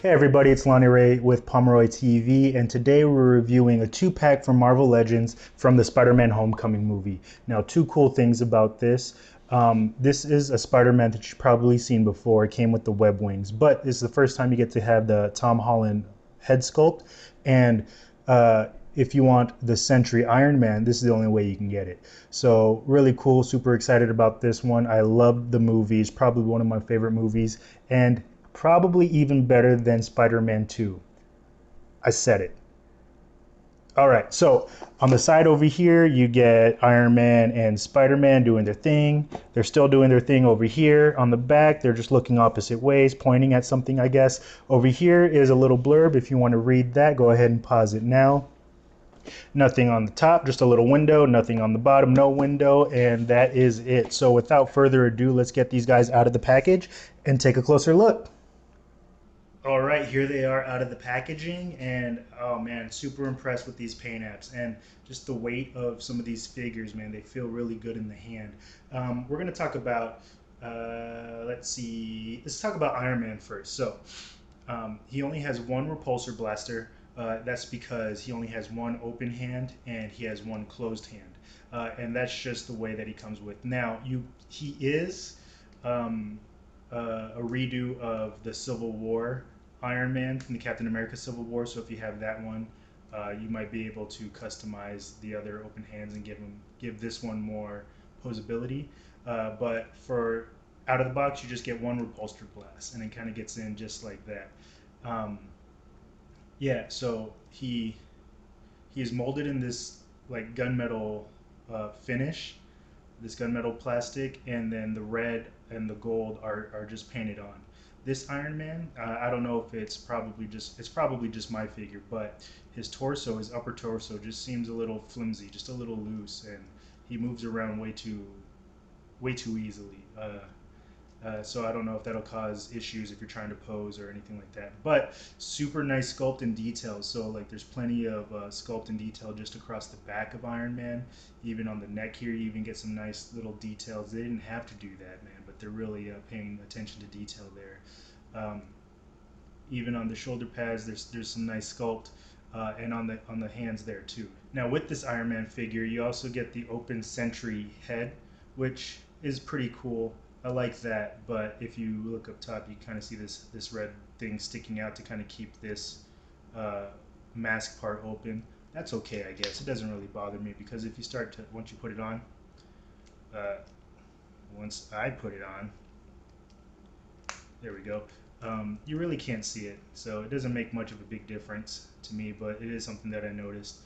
Hey everybody, it's Lonnie Ray with Pomeroy TV, and today we're reviewing a 2-pack from Marvel Legends from the Spider-Man Homecoming movie. Now, two cool things about this. This is a Spider-Man that you've probably seen before. It came with the web wings, but this is the first time you get to have the Tom Holland head sculpt. And if you want the Sentry Iron Man, this is the only way you can get it. So really cool, super excited about this one. I loved the movie. It's probably one of my favorite movies, and probably even better than Spider-Man 2. I said it. All right, so on the side over here, you get Iron Man and Spider-Man doing their thing. They're still doing their thing over here. On the back, they're just looking opposite ways, pointing at something, I guess. Over here is a little blurb. If you want to read that, go ahead and pause it now. Nothing on the top, just a little window. Nothing on the bottom, no window, and that is it. So without further ado, let's get these guys out of the package and take a closer look. All right, here they are out of the packaging, and oh man, super impressed with these paint apps and just the weight of some of these figures, man. They feel really good in the hand. We're gonna talk about, let's talk about Iron Man first. So he only has one repulsor blaster. That's because he only has one open hand and he has one closed hand, and that's just the way that he comes with. Now, he is a redo of the Civil War Iron Man from the Captain America Civil War. So if you have that one, you might be able to customize the other open hands and give this one more posability. But for out of the box, you just get one repulsor blast, and it kind of gets in just like that. Yeah, so he is molded in this like gunmetal finish, this gunmetal plastic, and then the red and the gold are just painted on. This Iron Man, I don't know if it's probably just my figure, but his torso, his upper torso, just seems a little flimsy, just a little loose, and he moves around way too easily. So I don't know if that'll cause issues if you're trying to pose or anything like that. But super nice sculpt and details. So like there's plenty of sculpt and detail just across the back of Iron Man. Even on the neck here, you even get some nice little details. They didn't have to do that, man, but they're really paying attention to detail there. Even on the shoulder pads, there's some nice sculpt, and on the hands there too. Now with this Iron Man figure, you also get the open Sentry head, which is pretty cool. I like that, but if you look up top, you kind of see this red thing sticking out to kind of keep this mask part open. That's okay, I guess. It doesn't really bother me because if you once you put it on, once I put it on, there we go. You really can't see it, so it doesn't make much of a big difference to me, but it is something that I noticed.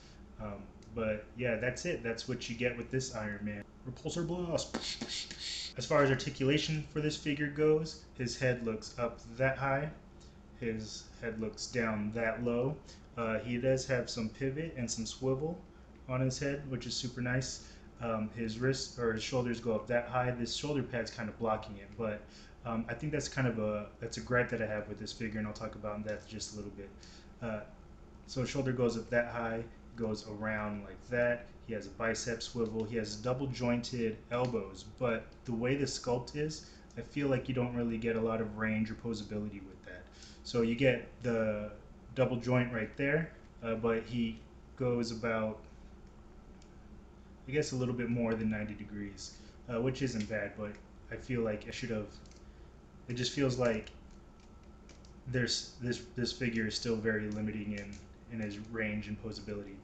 But yeah, that's it. That's what you get with this Iron Man. Repulsor blast. As far as articulation for this figure goes, his head looks up that high, his head looks down that low. He does have some pivot and some swivel on his head, which is super nice. His wrists or his shoulders go up that high. This shoulder pad's kind of blocking it, but I think that's a gripe that I have with this figure, and I'll talk about that just a little bit. So his shoulder goes up that high, goes around like that. He has a bicep swivel. He has double jointed elbows, but the way the sculpt is, I feel like you don't really get a lot of range or posability with that. So you get the double joint right there, but he goes about, I guess, a little bit more than 90 degrees, which isn't bad, but I feel like it just feels like this figure is still very limiting in his range and posability.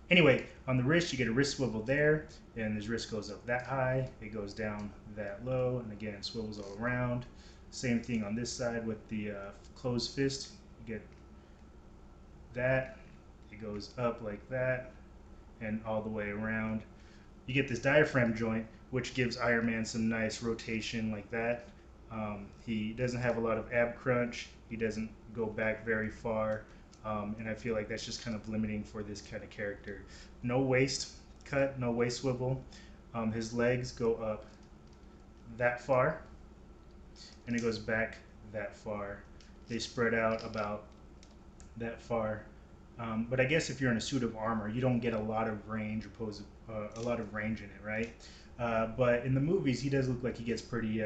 Anyway, on the wrist, you get a wrist swivel there, and his wrist goes up that high, it goes down that low, and again, swivels all around. Same thing on this side with the closed fist. You get that, it goes up like that, and all the way around. You get this diaphragm joint, which gives Iron Man some nice rotation like that. He doesn't have a lot of ab crunch, he doesn't go back very far. And I feel like that's just kind of limiting for this kind of character. No waist cut, no waist swivel. His legs go up that far, and it goes back that far. They spread out about that far. But I guess if you're in a suit of armor, you don't get a lot of range a lot of range in it, right? But in the movies, he does look like he gets pretty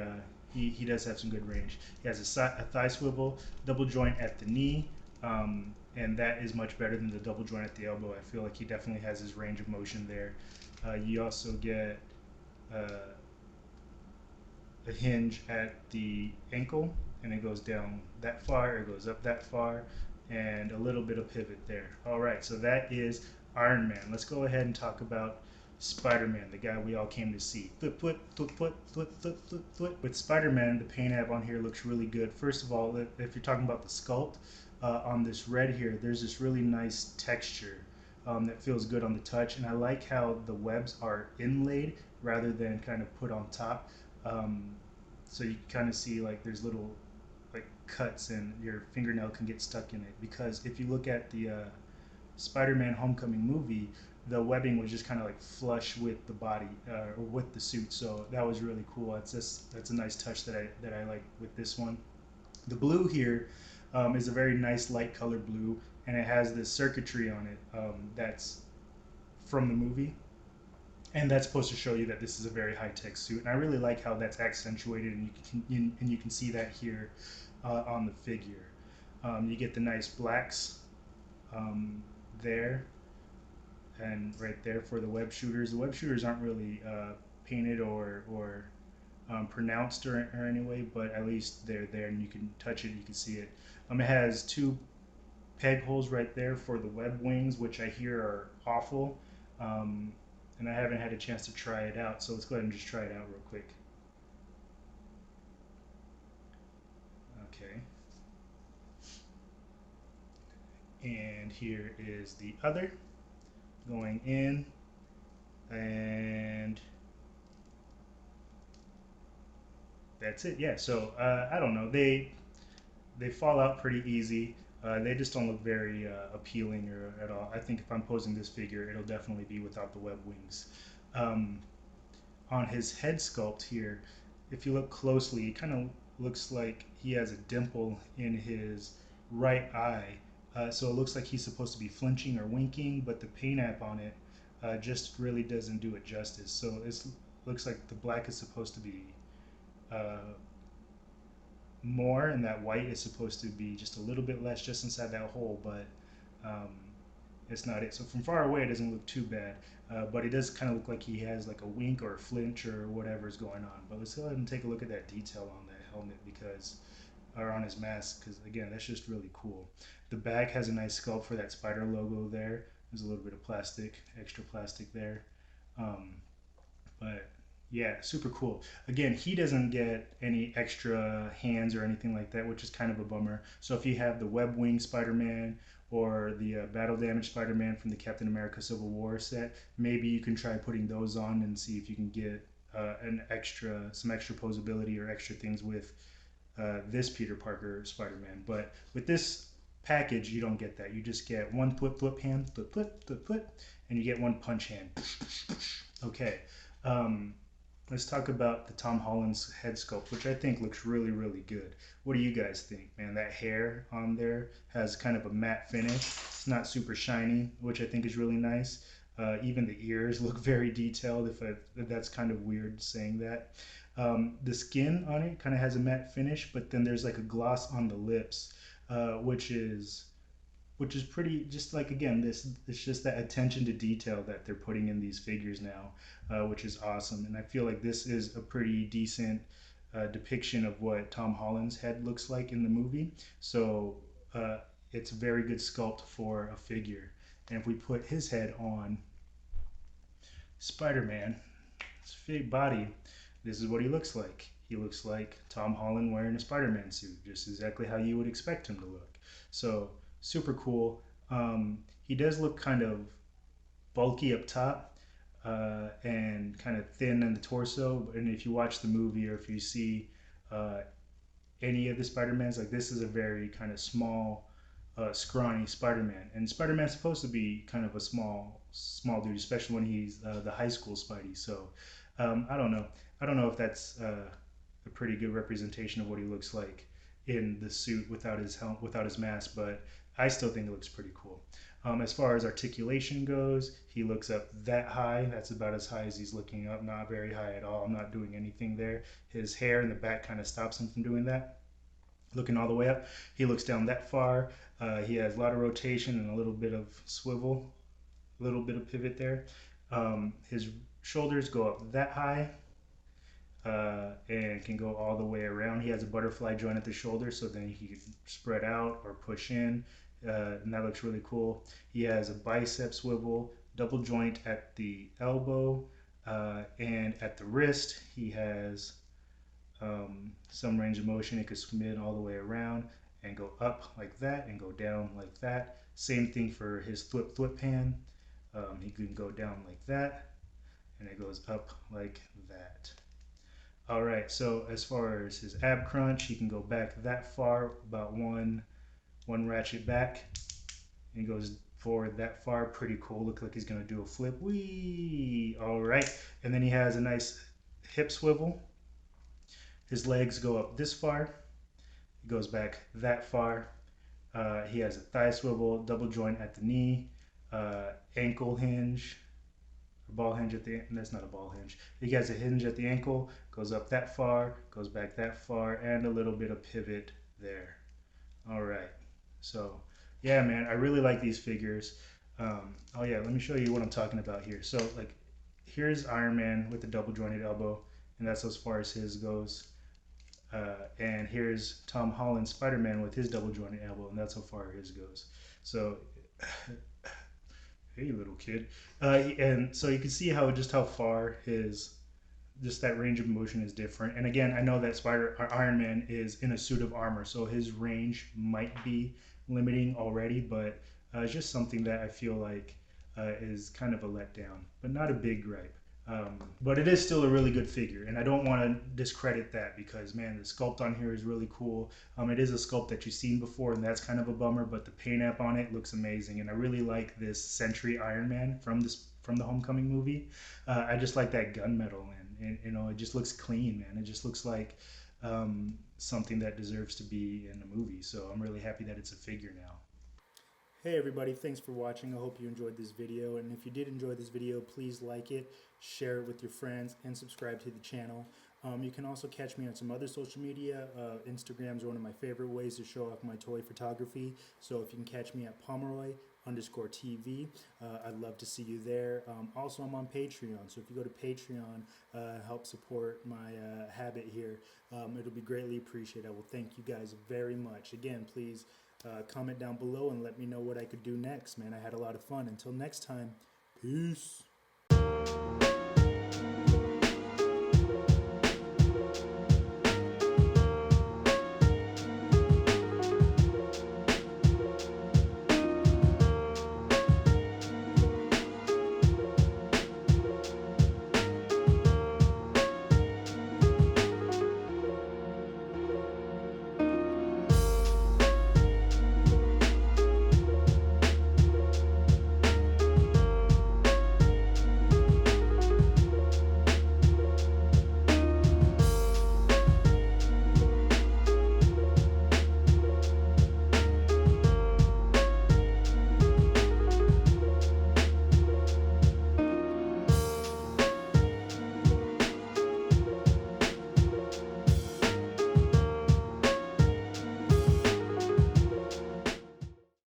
he does have some good range. He has a thigh swivel, double joint at the knee, and that is much better than the double joint at the elbow. I feel like he definitely has his range of motion there. You also get uh, a hinge at the ankle, and it goes down that far, it goes up that far, and a little bit of pivot there. All right, so that is Iron Man. Let's go ahead and talk about Spider-Man, the guy we all came to see. Flip, flip, flip, flip, flip, flip, flip, flip. With Spider-Man, the paint app on here looks really good. First of all, if you're talking about the sculpt, on this red here, there's this really nice texture that feels good on the touch, and I like how the webs are inlaid rather than kind of put on top. Um, so you kind of see like there's little like cuts and your fingernail can get stuck in it, because if you look at the Spider-Man Homecoming movie, the webbing was just kind of like flush with the body or with the suit, so that was really cool. That's a nice touch that I like with this one. The blue here is a very nice light colored blue, and it has this circuitry on it that's from the movie, and that's supposed to show you that this is a very high-tech suit. And I really like how that's accentuated, and you can see that here on the figure. You get the nice blacks um, there and right there for the web shooters. The web shooters aren't really painted or pronounced or anyway, but at least they're there and you can touch it, you can see it. It has two peg holes right there for the web wings, which I hear are awful. Um, and I haven't had a chance to try it out, so let's go ahead and just try it out real quick. Okay. And here is the other going in, and that's it. Yeah, so I don't know. They fall out pretty easy. They just don't look very appealing or at all. I think if I'm posing this figure, it'll definitely be without the web wings. Um, on his head sculpt here, if you look closely, it kind of looks like he has a dimple in his right eye. So it looks like he's supposed to be flinching or winking, but the paint app on it just really doesn't do it justice. So it looks like the black is supposed to be uh, more, and that white is supposed to be just a little bit less just inside that hole, but um, it's not it. So from far away, it doesn't look too bad, but it does kind of look like he has like a wink or a flinch or whatever is going on. But let's go ahead and take a look at that detail on that helmet, because, or on his mask, because again, that's just really cool. The back has a nice sculpt for that spider logo there. There's a little bit of plastic, extra plastic there. Um, but yeah, super cool. Again, he doesn't get any extra hands or anything like that, which is kind of a bummer. So if you have the web wing Spider-Man or the battle damage Spider-Man from the Captain America Civil War set, maybe you can try putting those on and see if you can get some extra posability or extra things with this Peter Parker Spider-Man. But with this package, you don't get that. You just get one flip flip hand, flip flip flip flip, and you get one punch hand. Okay. Um, let's talk about the Tom Holland's head sculpt, which I think looks really, really good. What do you guys think, man? That hair on there has kind of a matte finish. It's not super shiny, which I think is really nice. Even the ears look very detailed, if that's kind of weird saying that. The skin on it kind of has a matte finish, but then there's like a gloss on the lips, which is pretty, just like, again, this it's just that attention to detail that they're putting in these figures now, which is awesome. And I feel like this is a pretty decent depiction of what Tom Holland's head looks like in the movie. So uh, it's a very good sculpt for a figure. And if we put his head on Spider-Man, his fake body, this is what he looks like. He looks like Tom Holland wearing a Spider-Man suit, just exactly how you would expect him to look. So super cool. He does look kind of bulky up top and kind of thin in the torso. And if you watch the movie, or if you see uh, any of the Spider-Mans, like, this is a very kind of small, scrawny Spider-Man. And Spider-Man's supposed to be kind of a small dude, especially when he's the high school Spidey. So I don't know. I don't know if that's a pretty good representation of what he looks like in the suit without his helmet, without his mask, but I still think it looks pretty cool. As far as articulation goes, he looks up that high. That's about as high as he's looking up, not very high at all. I'm not doing anything there. His hair in the back kind of stops him from doing that. Looking all the way up, he looks down that far. He has a lot of rotation and a little bit of swivel, a little bit of pivot there. His shoulders go up that high, and can go all the way around. He has a butterfly joint at the shoulder, so then he can spread out or push in, and that looks really cool. He has a bicep swivel, double joint at the elbow, and at the wrist he has some range of motion. It could spin all the way around and go up like that and go down like that. Same thing for his flip hand. He can go down like that and it goes up like that. All right, so as far as his ab crunch, he can go back that far, about one ratchet back. And he goes forward that far, pretty cool. Look like he's gonna do a flip. Whee! All right, and then he has a nice hip swivel. His legs go up this far. He goes back that far. He has a thigh swivel, double joint at the knee, ankle hinge, a ball hinge at the, that's not a ball hinge. He has a hinge at the ankle, goes up that far, goes back that far, and a little bit of pivot there. All right, so yeah, man, I really like these figures. Oh yeah, let me show you what I'm talking about here. So like, here's Iron Man with the double jointed elbow, and that's as far as his goes. And here's Tom Holland's Spider-Man with his double jointed elbow, and that's how far his goes. So, hey, little kid. And so you can see how far his, just that range of motion is different. And again, I know that Iron Man is in a suit of armor, so his range might be limiting already, but it's just something that I feel like is kind of a letdown, but not a big gripe. But it is still a really good figure, and I don't want to discredit that because, man, the sculpt on here is really cool. It is a sculpt that you've seen before, and that's kind of a bummer, but the paint app on it looks amazing, and I really like this Sentry Iron Man from the Homecoming movie. I just like that gunmetal, and you know, it just looks clean, man. It just looks like something that deserves to be in a movie, so I'm really happy that it's a figure now. Hey everybody, thanks for watching. I hope you enjoyed this video, and if you did enjoy this video, please like it, share it with your friends, and subscribe to the channel. You can also catch me on some other social media. Instagram is one of my favorite ways to show off my toy photography, so if you can catch me at Pomeroy_TV, I'd love to see you there. Also, I'm on Patreon, so if you go to Patreon, help support my habit here, it'll be greatly appreciated. I will thank you guys very much. Again, please comment down below and let me know what I could do next, man. I had a lot of fun. Until next time, peace.